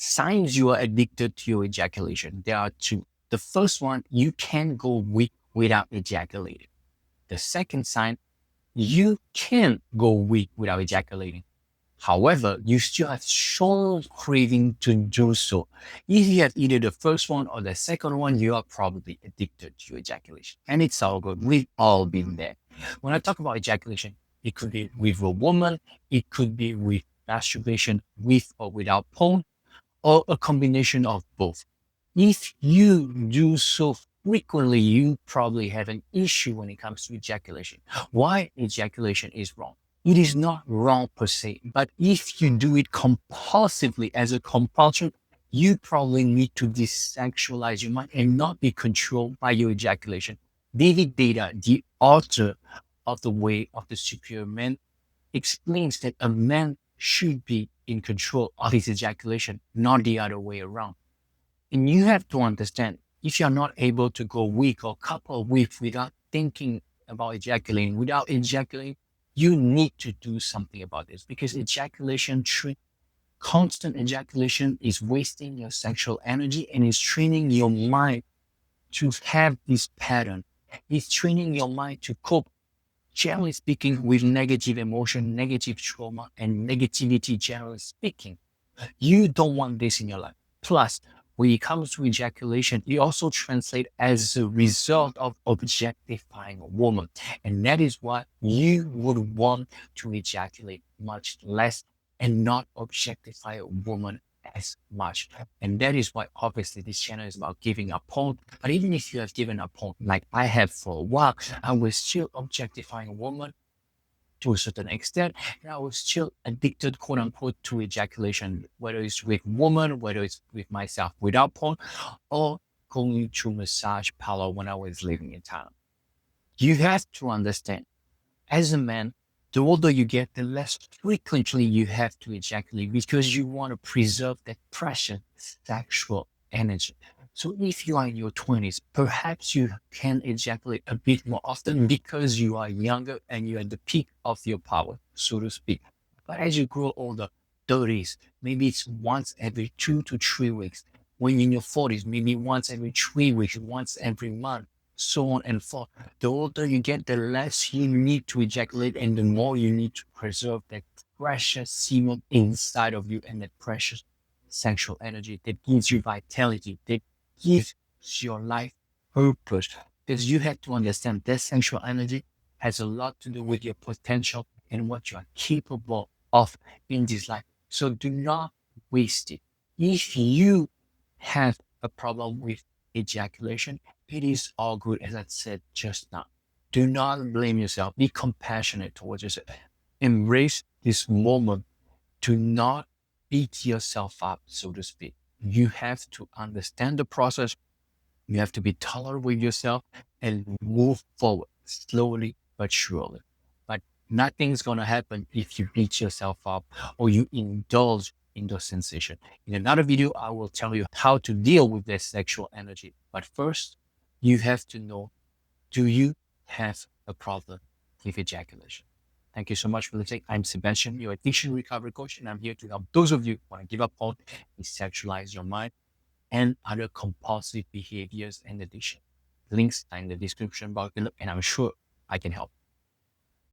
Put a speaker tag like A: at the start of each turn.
A: Signs you are addicted to your ejaculation. There are two. The first one, you can go weak without ejaculating. The second sign, you can go weak without ejaculating. However, you still have strong craving to do so. If you have either the first one or the second one, you are probably addicted to ejaculation. And it's all good. We've all been there. When I talk about ejaculation, it could be with a woman, it could be with masturbation, with or without porn, or a combination of both. If you do so frequently, you probably have an issue when it comes to ejaculation. Why ejaculation is wrong? It is not wrong per se, but if you do it compulsively as a compulsion, you probably need to desexualize your mind and not be controlled by your ejaculation. David Data, the author of The Way of the Superior Man, explains that a man should be in control of his ejaculation, not the other way around. And you have to understand, if you're not able to go week or couple of weeks without thinking about ejaculating, without ejaculating, you need to do something about this, because constant ejaculation is wasting your sexual energy and is training your mind to have this pattern. It's training your mind to cope, generally speaking, with negative emotion, negative trauma, and negativity, generally speaking. You don't want this in your life. Plus, when it comes to ejaculation, it also translates as a result of objectifying a woman. And that is why you would want to ejaculate much less and not objectify a woman as much. And that is why obviously this channel is about giving up porn. But even if you have given up porn, like I have for a while, I was still objectifying a woman to a certain extent, and I was still addicted, quote unquote, to ejaculation, whether it's with women, whether it's with myself without porn, or going through massage parlor when I was living in Thailand. You have to understand, as a man, the older you get, the less frequently you have to ejaculate, because you want to preserve that precious sexual energy. So if you are in your 20s, perhaps you can ejaculate a bit more often because you are younger and you're at the peak of your power, so to speak. But as you grow older, 30s, maybe it's once every 2 to 3 weeks. When you're in your 40s, maybe once every 3 weeks, once every month, so on and forth. The older you get, the less you need to ejaculate and the more you need to preserve that precious semen inside of you and that precious sexual energy that gives you vitality, that gives your life purpose. Because you have to understand that sexual energy has a lot to do with your potential and what you are capable of in this life. So do not waste it. If you have a problem with ejaculation, it is all good, as I said just now. Do not blame yourself. Be compassionate towards yourself. Embrace this moment. Do not beat yourself up, so to speak. You have to understand the process. You have to be tolerant with yourself and move forward slowly but surely. But nothing's going to happen if you beat yourself up or you indulge in those sensations. In another video, I will tell you how to deal with that sexual energy. But first, you have to know, do you have a problem with ejaculation? Thank you so much for listening. I'm Sebastien, your addiction recovery coach, and I'm here to help those of you who want to give up on desexualize your mind and other compulsive behaviors and addiction. Links are in the description box below, and I'm sure I can help.